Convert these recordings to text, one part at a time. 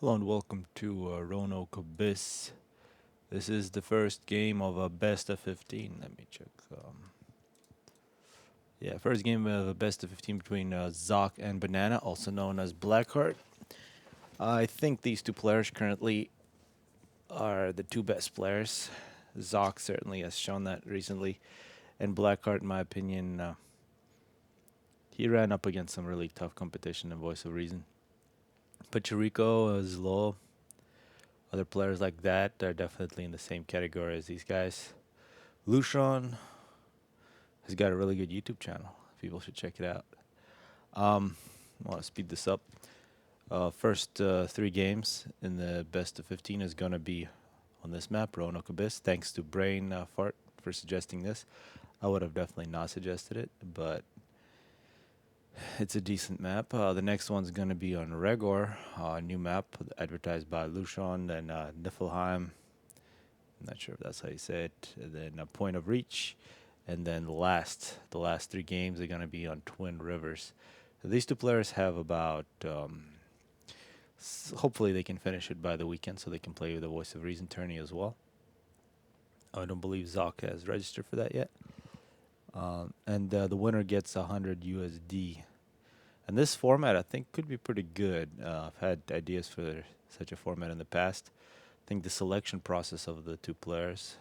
Hello and welcome to Roanoke Abyss. This is the first game of a best of 15. Let me check. First game of a best of 15 between Zock and Banana, also known as Blackheart. I think these two players currently are the two best players. Zock certainly has shown that recently, and Blackheart, in my opinion, he ran up against some really tough competition in Voice of Reason. Pachirico is low. Other players like that are definitely in the same category as these guys. Lucian has got a really good YouTube channel. People should check it out. I want to speed this up. First three games in the best of 15 is going to be on this map, Roanoke Abyss. Thanks to Brain Fart for suggesting this. I would have definitely not suggested it, but it's a decent map. The next one's going to be on Regor, a new map advertised by Lucian and Niflheim. I'm not sure if that's how you say it. And then Point of Reach. And then the last three games are going to be on Twin Rivers. So these two players have about, hopefully they can finish it by the weekend so they can play with the Voice of Reason tourney as well. I don't believe Zock has registered for that yet. And the winner gets 100 USD. And this format, I think, could be pretty good. I've had ideas for such a format in the past. I think the selection process of the two players,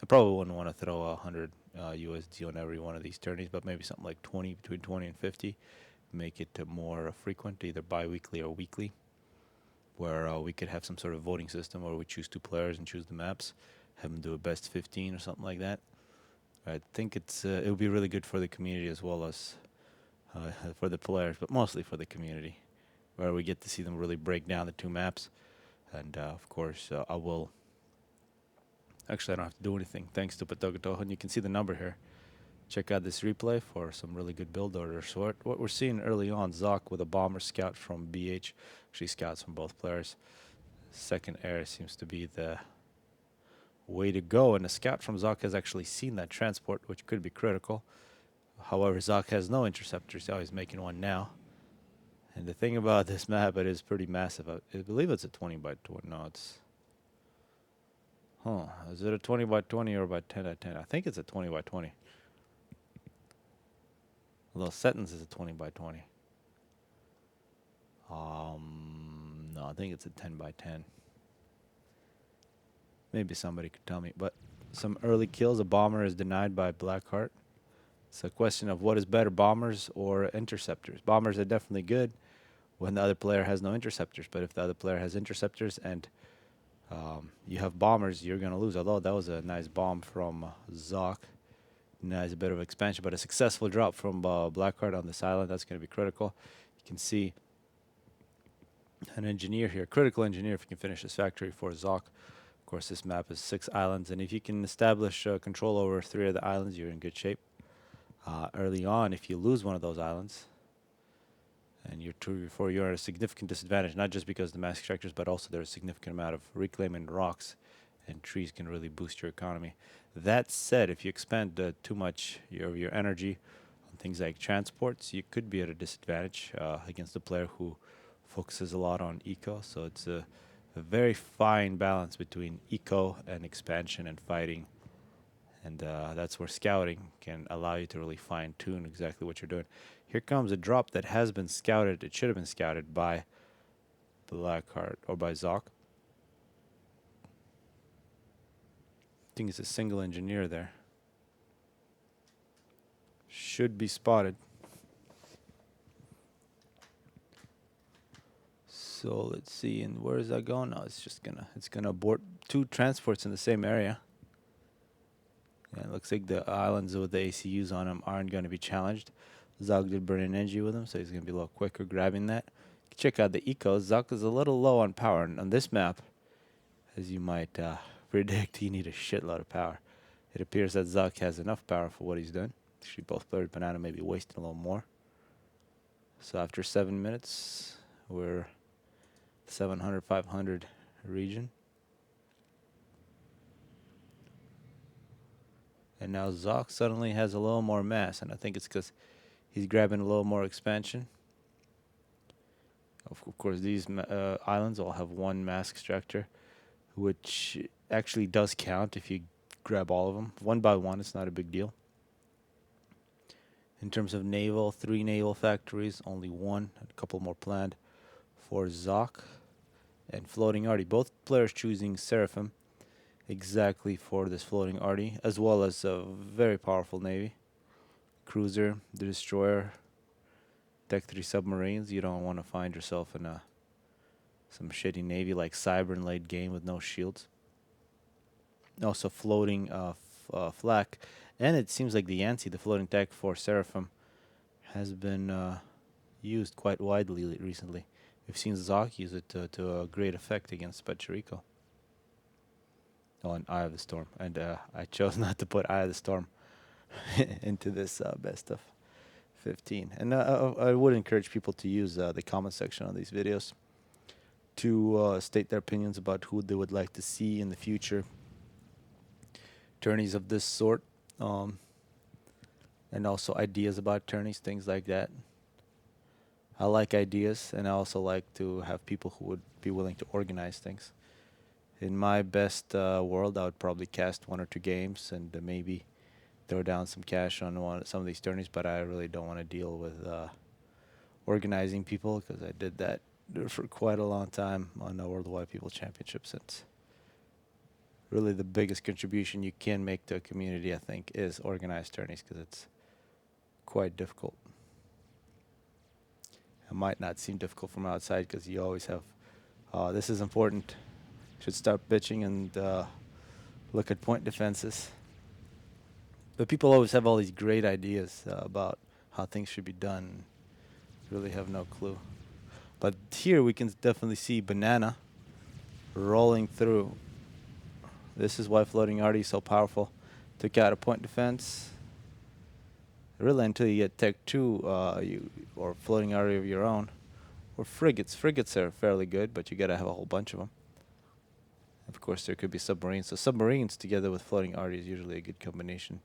I probably wouldn't want to throw 100 USD on every one of these tourneys, but maybe something like 20, between 20 and 50, make it more frequent, either bi-weekly or weekly, where we could have some sort of voting system where we choose two players and choose the maps, have them do a best 15 or something like that. I think it would be really good for the community as well as for the players, but mostly for the community, where we get to see them really break down the two maps. And of course, I will. Actually, I don't have to do anything thanks to Patogoto. And you can see the number here. Check out this replay for some really good build orders. So what we're seeing early on, Zock with a bomber scout from BH. Actually, scouts from both players. Second air seems to be the way to go. And the scout from Zock has actually seen that transport, which could be critical. However, Zock has no interceptors. Oh, he's making one now. And the thing about this map, it is pretty massive. I believe it's a 20 by 20. No, it's... Huh. Is it a 20 by 20 or by 10 by 10? I think it's a 20 by 20. Although sentence is a 20 by 20. No, I think it's a 10 by 10. Maybe somebody could tell me. But some early kills. A bomber is denied by Blackheart. It's a question of what is better, bombers or interceptors. Bombers are definitely good when the other player has no interceptors. But if the other player has interceptors and you have bombers, you're going to lose. Although that was a nice bomb from Zock. Nice, a bit of expansion, but a successful drop from Blackheart on this island. That's going to be critical. You can see an engineer here, critical engineer, if you can finish this factory for Zock. Of course, this map is 6 islands, and if you can establish control over 3 of the islands, you're in good shape. Early on, if you lose one of those islands, and you're 2 or 4, you're at a significant disadvantage, not just because of the mass extractors, but also there's a significant amount of reclaiming rocks, and trees can really boost your economy. That said, if you expend too much of your energy on things like transports, you could be at a disadvantage against a player who focuses a lot on eco. So it's a very fine balance between eco and expansion and fighting. And that's where scouting can allow you to really fine-tune exactly what you're doing. Here comes a drop that has been scouted. It should have been scouted by Blackheart or by Zock. I think it's a single engineer there. Should be spotted. So let's see, and where is that going? No, it's gonna abort 2 transports in the same area. Yeah, it looks like the islands with the ACUs on them aren't going to be challenged. Zock did burn an energy with him, so he's going to be a little quicker grabbing that. Check out the ecos. Zock is a little low on power, and on this map, as you might predict, you need a shitload of power. It appears that Zock has enough power for what he's doing. Actually, both players, Banana may be wasting a little more. So after 7 minutes, we're 700, 500 region. And now Zock suddenly has a little more mass, and I think it's because he's grabbing a little more expansion. Of course, these islands all have one mass extractor, which actually does count if you grab all of them. One by one, it's not a big deal. In terms of naval, 3 naval factories, only one, and a couple more planned for Zock and floating arty. Both players choosing Seraphim exactly for this floating arty, as well as a very powerful navy. Cruiser, the destroyer, Tech 3 submarines. You don't want to find yourself in some shitty navy like Cyber in late game with no shields. Also floating flak. And it seems like the Yancey, the floating tech for Seraphim, has been used quite widely recently. We've seen Zock use it to a great effect against Pecherico. Oh, and Eye of the Storm. And I chose not to put Eye of the Storm into this best of 15. And I would encourage people to use the comment section on these videos to state their opinions about who they would like to see in the future. Tourneys of this sort. And also ideas about tourneys, things like that. I like ideas, and I also like to have people who would be willing to organize things. In my best world, I would probably cast 1 or 2 games and maybe throw down some cash on some of these tourneys, but I really don't want to deal with organizing people, because I did that for quite a long time on the Worldwide People Championships. It's really the biggest contribution you can make to a community, I think, is organized tourneys, because it's quite difficult. It might not seem difficult from outside, because you always have, this is important, should start bitching and look at point defenses. But people always have all these great ideas about how things should be done. Really have no clue. But here we can definitely see Banana rolling through. This is why floating arty is so powerful. Took out a point defense. Really, until you get Tech 2 or floating arty of your own. Or frigates. Frigates are fairly good, but you gotta have a whole bunch of them. Of course, there could be submarines. So submarines together with floating arty is usually a good combination.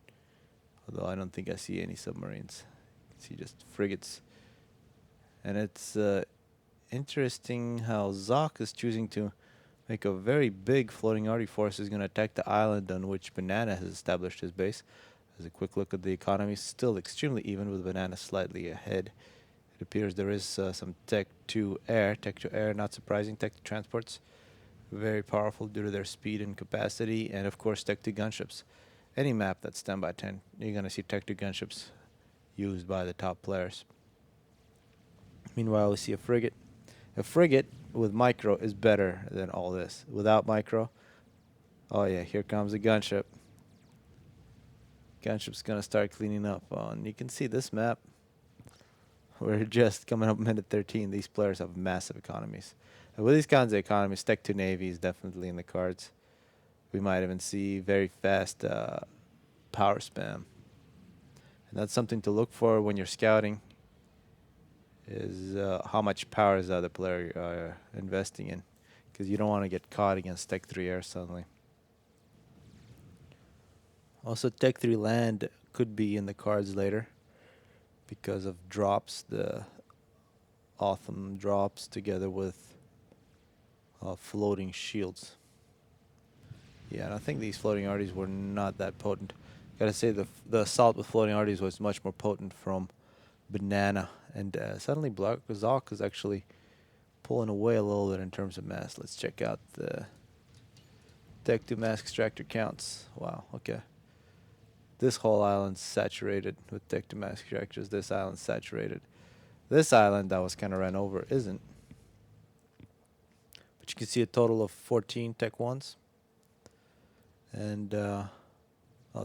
Although I don't think I see any submarines. I see just frigates. And it's interesting how Zock is choosing to make a very big floating arty force is going to attack the island on which Banana has established his base. As a quick look at the economy, still extremely even, with Banana slightly ahead. It appears there is some Tech 2 air. Tech 2 air, not surprising. Tech 2 transports, very powerful due to their speed and capacity. And of course, Tech 2 gunships. Any map that's 10 by 10, you're going to see Tech 2 gunships used by the top players. Meanwhile, we see a frigate. A frigate with micro is better than all this. Without micro, oh yeah, here comes a gunship. Gunship's going to start cleaning up. And you can see this map. We're just coming up minute 13. These players have massive economies. And with these kinds of economies, Tech 2 Navy is definitely in the cards. We might even see very fast power spam. And that's something to look for when you're scouting, is how much power is the other player investing in. Because you don't want to get caught against Tech 3 air suddenly. Also, Tech 3 land could be in the cards later because of drops, the Autumn drops together with floating shields. Yeah, and I think these floating arties were not that potent. Gotta say, the assault with floating arties was much more potent from Banana. And suddenly Black Zock is actually pulling away a little bit in terms of mass. Let's check out the Tech 2 mass extractor counts. Wow, okay. This whole island's saturated with Tech 2 mass extractors. This island's saturated. This island that was kind of ran over isn't. But you can see a total of 14 Tech 1s. And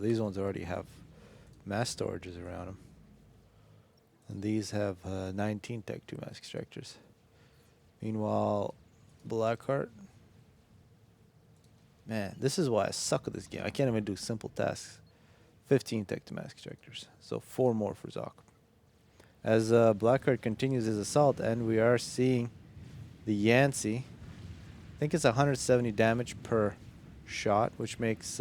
these ones already have mass storages around them. And these have 19 Tech 2 mass extractors. Meanwhile, Blackheart. Man, this is why I suck at this game. I can't even do simple tasks. 15 Tech 2 mass extractors. So 4 more for Zock. As Blackheart continues his assault, and we are seeing the Yancey. I think it's 170 damage per shot, which makes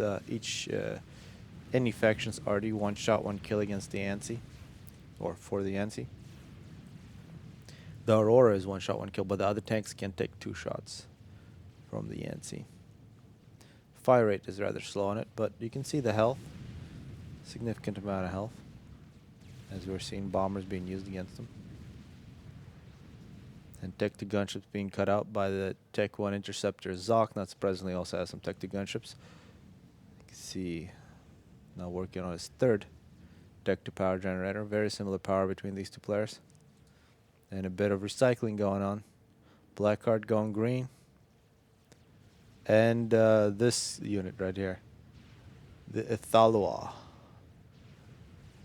any faction's arty 1 shot, 1 kill against the Yancey, or for the Yancey. The Aurora is one shot, one kill, but the other tanks can take 2 shots from the Yancy. Fire rate is rather slow on it, but you can see the health. Significant amount of health. As we're seeing bombers being used against them. And Tech to gunships being cut out by the Tech 1 interceptor Zock. Not surprisingly, also has some Tech to gunships. You can see now working on his 3rd Tech to power generator. Very similar power between these 2 players. And a bit of recycling going on. Blackheart going green. And this unit right here. The Ithaloa.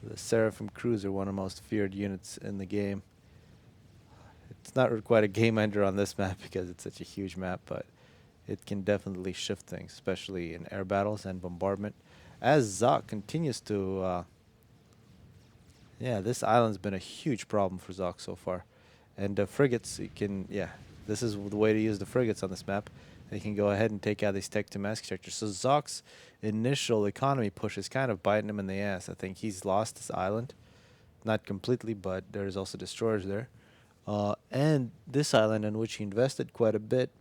The Seraphim Cruiser, one of the most feared units in the game. It's not quite a game ender on this map because it's such a huge map, but it can definitely shift things, especially in air battles and bombardment. As Zock continues to... yeah, this island's been a huge problem for Zock so far. And frigates, you can... yeah, this is the way to use the frigates on this map. They can go ahead and take out these tech to mask structures. So Zock's initial economy push is kind of biting him in the ass. I think he's lost this island. Not completely, but there's also destroyers there. And this island in which he invested quite a bit,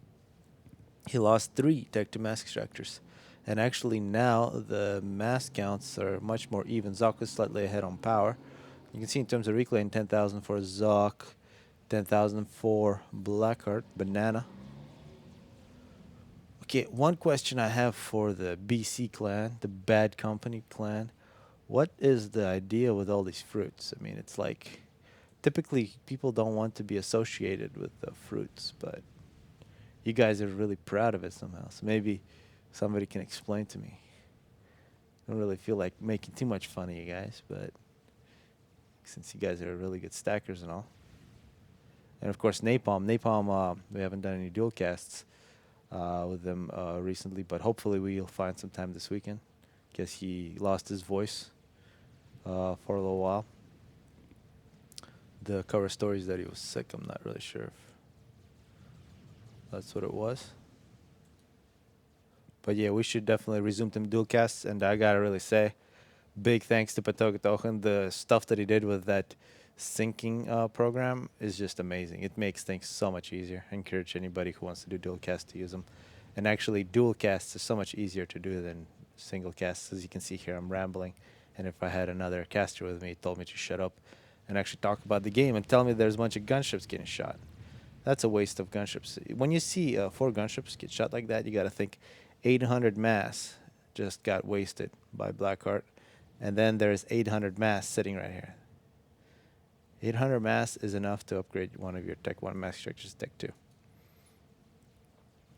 he lost 3 tech to mask structures. And actually now the mass counts are much more even. Zock is slightly ahead on power. You can see in terms of reclaim, 10,000 for Zock, 10,000 for Blackheart, Banana. Okay, one question I have for the BC clan, the Bad Company clan. What is the idea with all these fruits? I mean, it's like... typically, people don't want to be associated with the fruits, but you guys are really proud of it somehow. So maybe somebody can explain to me. I don't really feel like making too much fun of you guys, but since you guys are really good stackers and all. And of course, Napalm. Napalm, we haven't done any dual casts with them recently, but hopefully we'll find some time this weekend. Guess he lost his voice for a little while. The cover stories that he was sick. I'm not really sure if that's what it was. But yeah, we should definitely resume them dual casts. And I gotta really say, big thanks to Patoga. The stuff that he did with that syncing program is just amazing. It makes things so much easier. I encourage anybody who wants to do dual casts to use them. And actually, dual casts is so much easier to do than single casts. As you can see here, I'm rambling. And if I had another caster with me, he told me to shut up and actually talk about the game and tell me there's a bunch of gunships getting shot. That's a waste of gunships. When you see 4 gunships get shot like that, you got to think 800 mass just got wasted by Blackheart. And then there's 800 mass sitting right here. 800 mass is enough to upgrade one of your Tech 1 mass structures to Tech 2.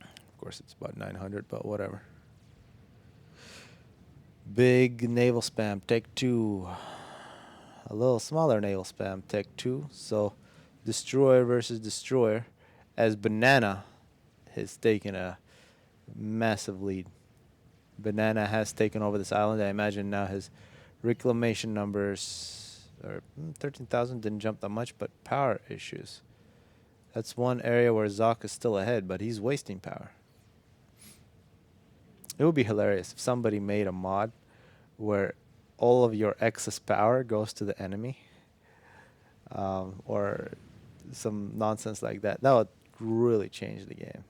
Of course, it's about 900, but whatever. Big naval spam, Tech 2. A little smaller naval spam, Tech 2. So, destroyer versus destroyer. As Banana has taken a massive lead. Banana has taken over this island. I imagine now his reclamation numbers are 13,000. Didn't jump that much, but power issues. That's one area where Zock is still ahead, but he's wasting power. It would be hilarious if somebody made a mod where all of your excess power goes to the enemy, or some nonsense like that. That would really change the game.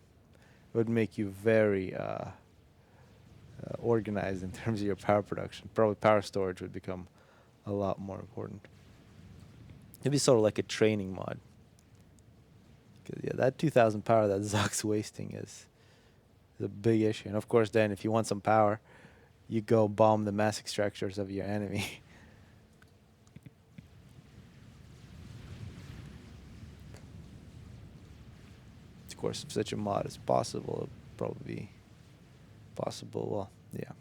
It would make you very organized in terms of your power production. Probably power storage would become a lot more important. It'd be sort of like a training mod. 'Cause yeah, that 2,000 power that Zock's wasting is a big issue. And of course, then if you want some power, you go bomb the mass extractors of your enemy. Of course, if such a mod is possible, it would probably be possible. Well, yeah.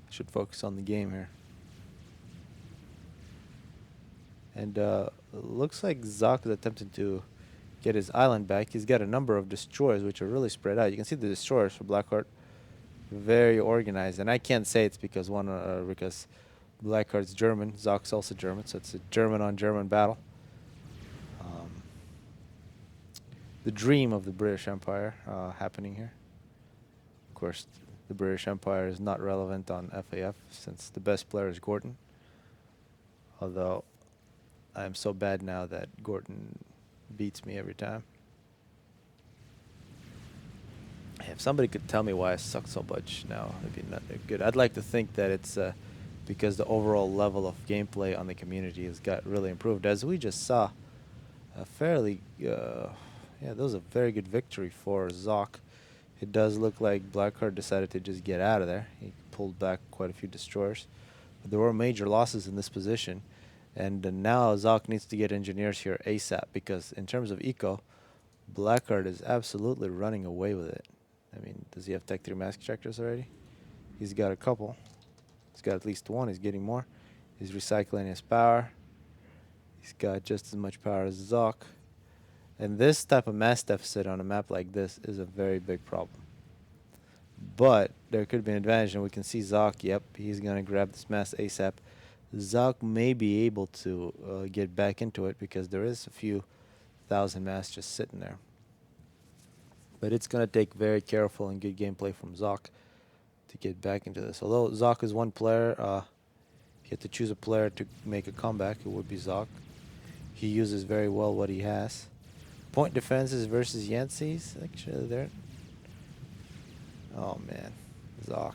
Should focus on the game here. And looks like Zock is attempting to get his island back. He's got a number of destroyers which are really spread out. You can see the destroyers for Blackheart, very organized. And I can't say it's because because Blackheart's German, Zock's also German, so it's a German on German battle. The dream of the British Empire happening here. Of course, the British Empire is not relevant on FAF since the best player is Gordon. Although I'm so bad now that Gordon beats me every time. If somebody could tell me why I suck so much now, it'd be not good. I'd like to think that it's because the overall level of gameplay on the community has got really improved. As we just saw, a fairly, yeah, that was a very good victory for Zock. It does look like Blackheart decided to just get out of there. He pulled back quite a few destroyers. But there were major losses in this position. And now Zock needs to get engineers here ASAP, because in terms of eco, Blackheart is absolutely running away with it. I mean, does he have Tech 3 mask extractors already? He's got a couple. He's got at least one. He's getting more. He's recycling his power. He's got just as much power as Zock. And this type of mass deficit on a map like this is a very big problem. But there could be an advantage, and we can see Zock, yep, he's going to grab this mass ASAP. Zock may be able to get back into it, because there is a few thousand mass just sitting there. But it's going to take very careful and good gameplay from Zock to get back into this. Although Zock is one player, you have to choose a player to make a comeback. It would be Zock. He uses very well what he has. Point defenses versus Yancey's. Actually, there. Oh man, Zock.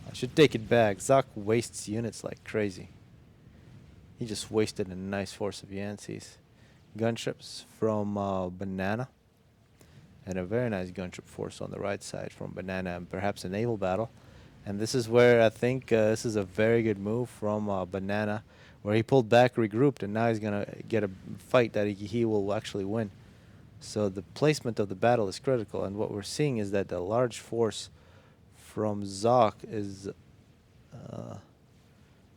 I should take it back. Zock wastes units like crazy. He just wasted a nice force of Yancey's. Gunships from Banana. And a very nice gunship force on the right side from Banana, and perhaps a naval battle. And this is where I think this is a very good move from Banana, where he pulled back, regrouped, and now he's going to get a fight that he will actually win. So the placement of the battle is critical, and what we're seeing is that the large force from Zock is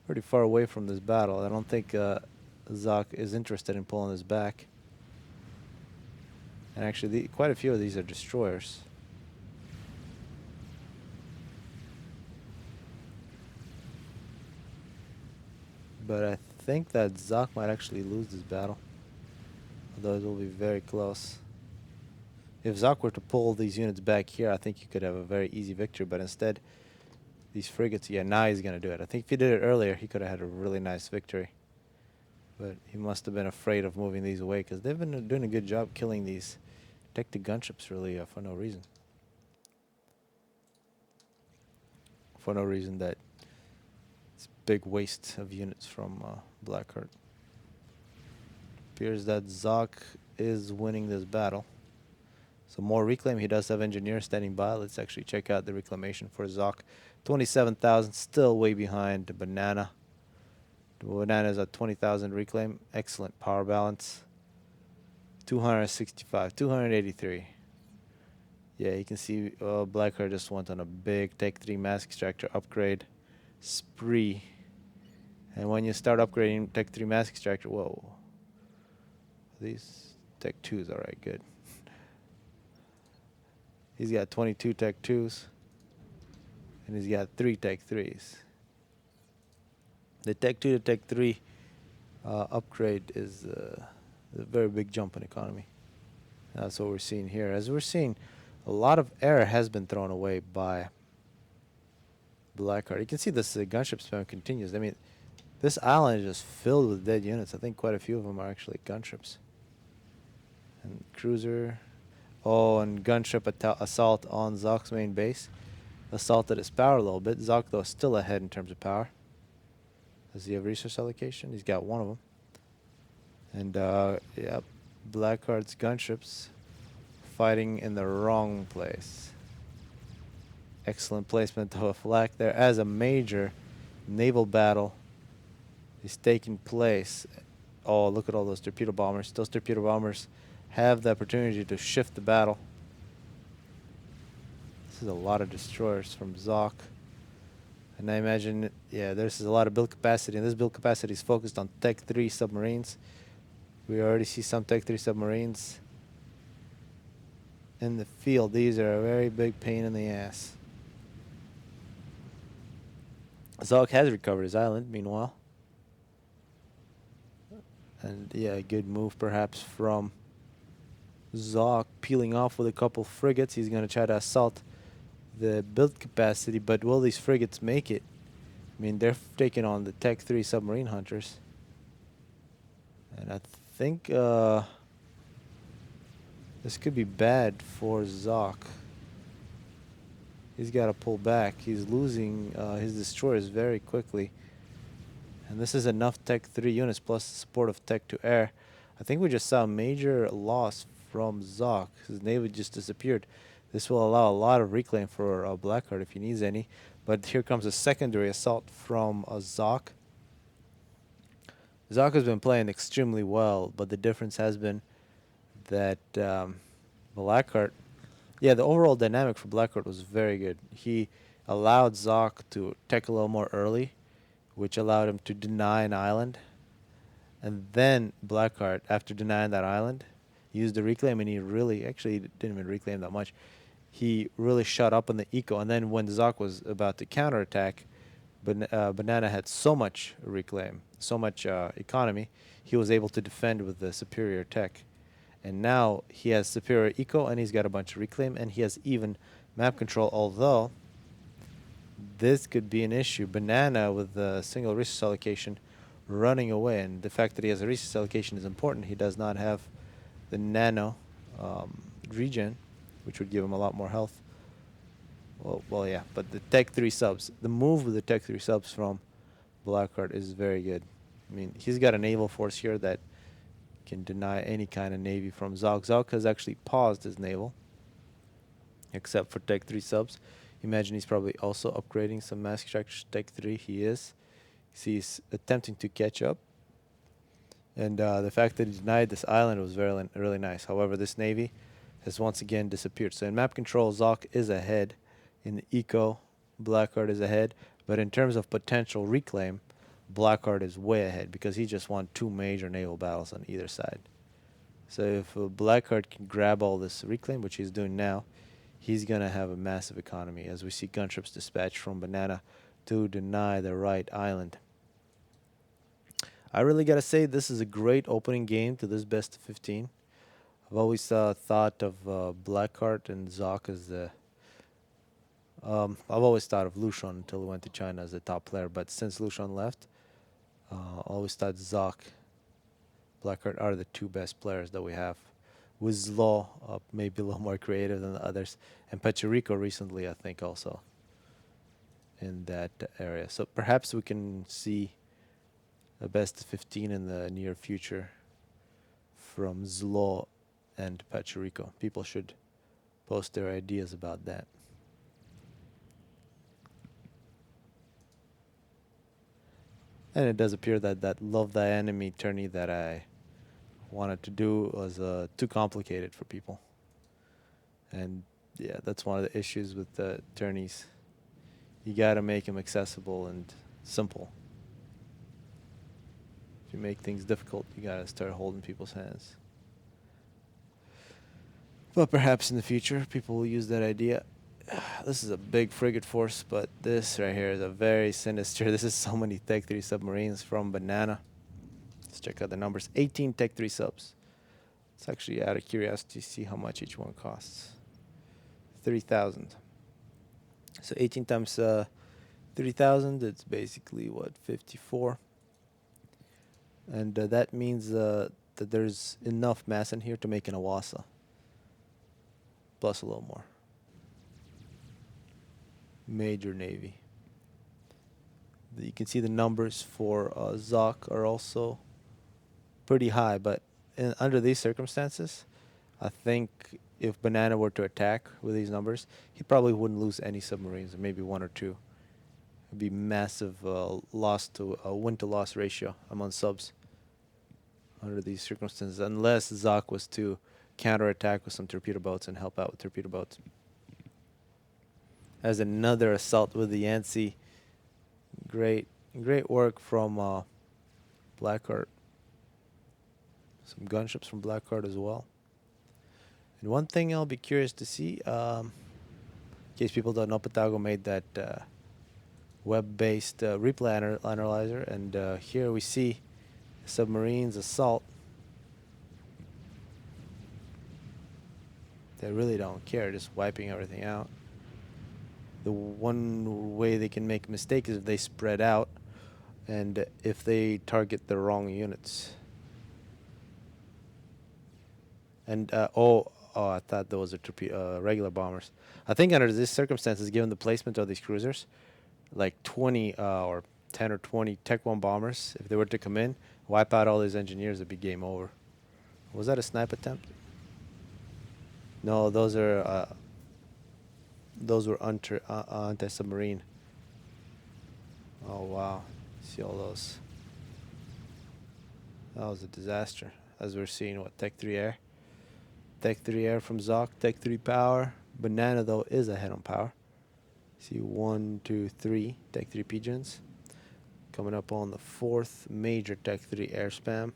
pretty far away from this battle. I don't think Zock is interested in pulling this back. And actually, quite a few of these are destroyers. But I think that Zock might actually lose this battle. Although it will be very close. If Zock were to pull these units back here, I think he could have a very easy victory. But instead, these frigates, yeah, now he's going to do it. I think if he did it earlier, he could have had a really nice victory. But he must have been afraid of moving these away, because they've been doing a good job killing these Tech-2 gunships really for no reason. For no reason that it's big waste of units from Blackheart. Appears that Zock is winning this battle. So more reclaim. He does have engineers standing by. Let's actually check out the reclamation for Zock. 27,000, still way behind the Banana. The Banana is at 20,000 reclaim. Excellent power balance. 265, 283. Yeah, you can see Blackheart just went on a big Tech 3 mask extractor upgrade spree. And when you start upgrading Tech 3 mask extractor, whoa. These Tech 2s, alright, good. He's got 22 Tech 2s. And he's got 3 Tech 3s. The Tech 2 to Tech 3 upgrade is a very big jump in economy. That's what we're seeing here. As we're seeing, a lot of air has been thrown away by Blackheart. You can see this gunship spam continues. I mean, this island is just filled with dead units. I think quite a few of them are actually gunships. And cruiser. Oh, and gunship assault on Zock's main base. Assaulted his power a little bit. Zock, though, is still ahead in terms of power. Does he have resource allocation? He's got one of them. And, yep, Blackheart's gunships fighting in the wrong place. Excellent placement of a flak there as a major naval battle is taking place. Oh, look at all those torpedo bombers. Those torpedo bombers have the opportunity to shift the battle. This is a lot of destroyers from Zock. And I imagine, yeah, there's a lot of build capacity, and this build capacity is focused on Tech 3 submarines. We already see some Tech 3 submarines in the field. These are a very big pain in the ass. Zock has recovered his island, meanwhile. And yeah, a good move perhaps from Zock, peeling off with a couple frigates. He's going to try to assault the build capacity, but will these frigates make it? I mean, they're taking on the Tech 3 submarine hunters. And I think this could be bad for Zock. He's got to pull back. He's losing his destroyers very quickly. And this is enough Tech 3 units plus support of Tech to air. I think we just saw a major loss from Zock. His navy just disappeared. This will allow a lot of reclaim for Blackheart if he needs any. But here comes a secondary assault from Zock. Zock has been playing extremely well, but the difference has been that Blackheart, yeah, the overall dynamic for Blackheart was very good. He allowed Zock to tech a little more early, which allowed him to deny an island. And then Blackheart, after denying that island, used the reclaim, and he really, actually didn't even reclaim that much. He really shut up on the eco, and then when Zock was about to counterattack, Banana had so much reclaim, so much economy, he was able to defend with the superior tech. And now he has superior eco, and he's got a bunch of reclaim, and he has even map control, although this could be an issue. Banana with the single resource allocation running away, and the fact that he has a resource allocation is important. He does not have the nano regen, which would give him a lot more health. Well, yeah, but the Tech 3 subs, the move with the Tech 3 subs from Blackheart is very good. I mean, he's got a naval force here that can deny any kind of navy from Zock. Zock has actually paused his naval, except for Tech 3 subs. Imagine he's probably also upgrading some mass extractors. Tech 3, he is. He's attempting to catch up. And the fact that he denied this island was really nice. However, this navy has once again disappeared. So in map control, Zock is ahead. In eco, Blackheart is ahead. But in terms of potential reclaim, Blackheart is way ahead because he just won 2 major naval battles on either side. So if Blackheart can grab all this reclaim, which he's doing now, he's going to have a massive economy as we see gunships dispatched from Banana to deny the right island. I really got to say this is a great opening game to this best of 15. I've always thought of Blackheart and Zock as the... I've always thought of Lucian until he went to China as the top player, but since Lucian left, I always thought Zock, Blackheart are the 2 best players that we have. With Zlo, maybe a little more creative than the others, and Pachirico recently, I think, also in that area. So perhaps we can see a best of 15 in the near future from Zlo and Pachirico. People should post their ideas about that. And it does appear that that Love Thy Enemy tourney that I wanted to do was too complicated for people. And yeah, that's one of the issues with the tourneys. You gotta make them accessible and simple. If you make things difficult, you gotta start holding people's hands. But perhaps in the future, people will use that idea. This is a big frigate force, but this right here is a very sinister. This is so many Tech 3 submarines from Banana. Let's check out the numbers. 18 Tech 3 subs. It's actually out of curiosity to see how much each one costs. 3,000. So 18 times 3,000, it's basically, what, 54? And that means that there's enough mass in here to make an Awasa. Plus a little more. Major navy. You can see the numbers for Zock are also pretty high, but under these circumstances, I think if Banana were to attack with these numbers, he probably wouldn't lose any submarines, or maybe 1 or 2. It'd be massive loss to win to loss ratio among subs under these circumstances, unless Zock was to counterattack with some torpedo boats and help out with torpedo boats. As another assault with the Yancey. Great work from Blackheart. Some gunships from Blackheart as well. And one thing I'll be curious to see, in case people don't know, Patago made that web-based replay analyzer, and here we see submarines assault. They really don't care, just wiping everything out. The one way they can make a mistake is if they spread out and if they target the wrong units. And I thought those are regular bombers. I think under these circumstances, given the placement of these cruisers, like 20 or 10 or 20 Tech 1 bombers, if they were to come in, wipe out all these engineers, it'd be game over. Was that a snipe attempt? No, those were anti-submarine. Oh wow, see all those. That was a disaster. As we're seeing, what, Tech 3 air? Tech 3 air from Zock, Tech 3 power. Banana though is ahead on power. See 1, 2, 3 Tech 3 pigeons. Coming up on the fourth major Tech 3 air spam.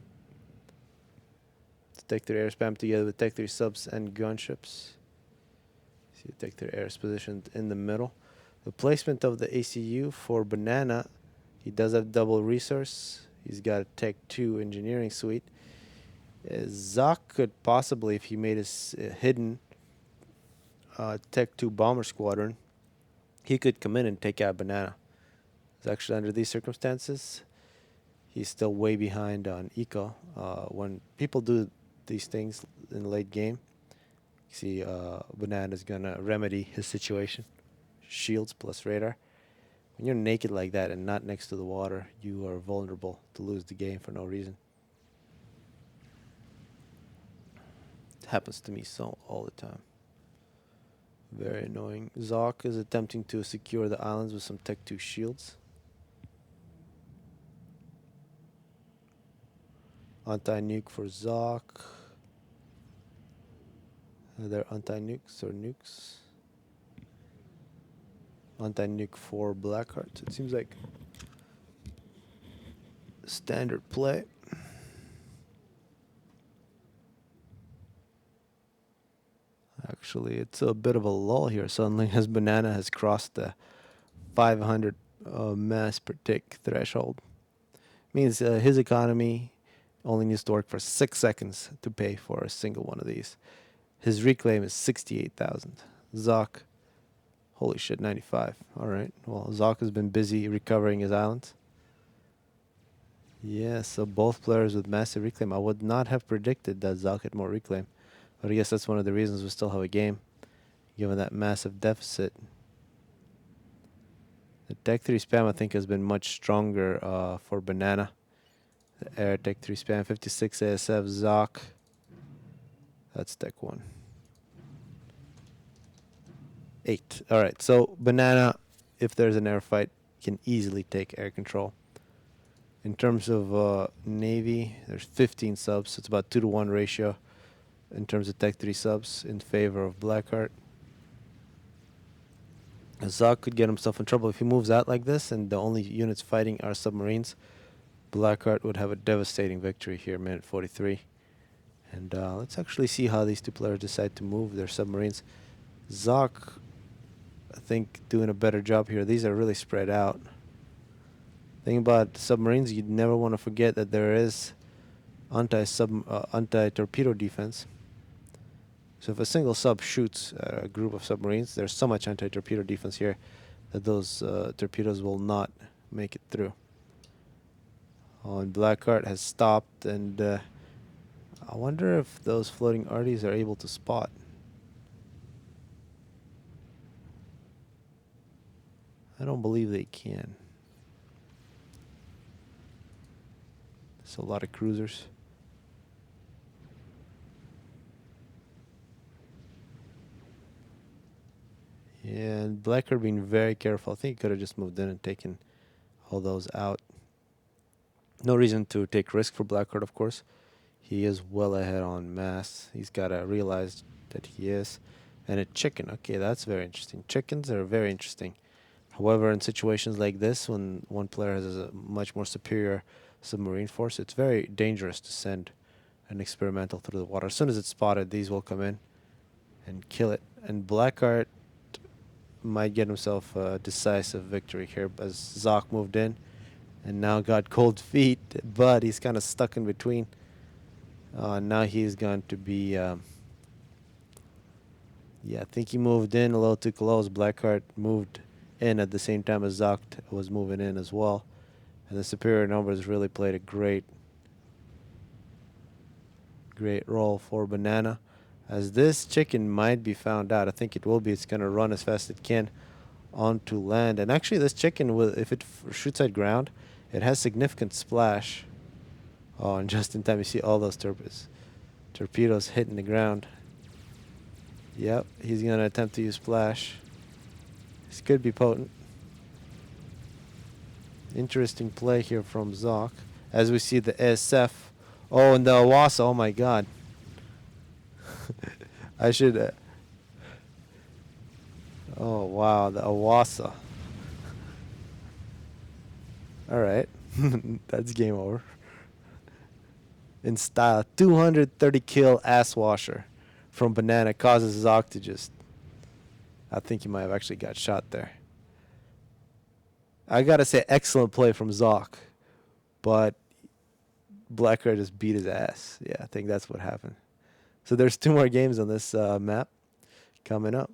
It's Tech 3 air spam together with Tech 3 subs and gunships. See the Tech 3 air is positioned in the middle. The placement of the ACU for Banana, he does have double resource. He's got a Tech 2 engineering suite. Zock could possibly, if he made his hidden Tech 2 bomber squadron, he could come in and take out Banana. It's actually under these circumstances, he's still way behind on eco. When people do these things in the late game, you see Banana's gonna remedy his situation. Shields plus radar. When you're naked like that and not next to the water, you are vulnerable to lose the game for no reason. It happens to me so all the time. Very annoying. Zock is attempting to secure the islands with some Tech 2 shields. Anti-nuke for Zock. Are there anti-nukes or nukes? Anti-nuke for Blackheart. It seems like standard play. Actually, it's a bit of a lull here. Suddenly, as Banana has crossed the 500 mass per tick threshold. Means his economy only needs to work for 6 seconds to pay for a single one of these. His reclaim is 68,000. Zock, holy shit, 95. All right. Well, Zock has been busy recovering his islands. Yeah, so both players with massive reclaim. I would not have predicted that Zock had more reclaim. But I guess that's one of the reasons we still have a game, given that massive deficit. The Tech 3 spam, I think, has been much stronger for Banana. The Air Tech 3 spam, 56 ASF, Zock. That's Tech 1. 8. Alright, so Banana, if there's an air fight, can easily take air control. In terms of Navy, there's 15 subs. It's about 2-to-1 ratio in terms of Tech 3 subs in favor of Blackheart. Zock could get himself in trouble if he moves out like this and the only units fighting are submarines. Blackheart would have a devastating victory here, minute 43. And let's actually see how these two players decide to move their submarines. Zock, I think, doing a better job here. These are really spread out. Thing about submarines, you'd never want to forget that there is anti-torpedo defense. So if a single sub shoots a group of submarines, there's so much anti-torpedo defense here that those torpedoes will not make it through. And Blackheart has stopped, and I wonder if those floating arties are able to spot. I don't believe they can. There's a lot of cruisers. Yeah, and Blackheart being very careful. I think he could have just moved in and taken all those out. No reason to take risk for Blackheart, of course. He is well ahead on mass. He's got to realize that he is. And a chicken. Okay, that's very interesting. Chickens are very interesting. However, in situations like this, when one player has a much more superior submarine force, it's very dangerous to send an experimental through the water. As soon as it's spotted, these will come in and kill it. And Blackheart might get himself a decisive victory here as Zock moved in and now got cold feet, but he's kind of stuck in between. Now he's going to be... yeah, I think he moved in a little too close. Blackheart moved in at the same time as Zock was moving in as well. And the superior numbers really played a great great roll for Banana, as this chicken might be found out. I think it will be. It's going to run as fast as it can onto land. And actually, this chicken, will, if it shoots at ground, it has significant splash. Oh, and just in time, you see all those torpedoes hitting the ground. Yep, he's going to attempt to use splash. This could be potent. Interesting play here from Zock. As we see the SF. Oh, and the Awasa. Oh, my God. I should... oh, wow. The Awasa. All right. That's game over. In style. 230 kill ass washer from Banana causes Zock to just... I think he might have actually got shot there. I got to say, excellent play from Zock. But Black Red just beat his ass. Yeah, I think that's what happened. So there's 2 more games on this map coming up.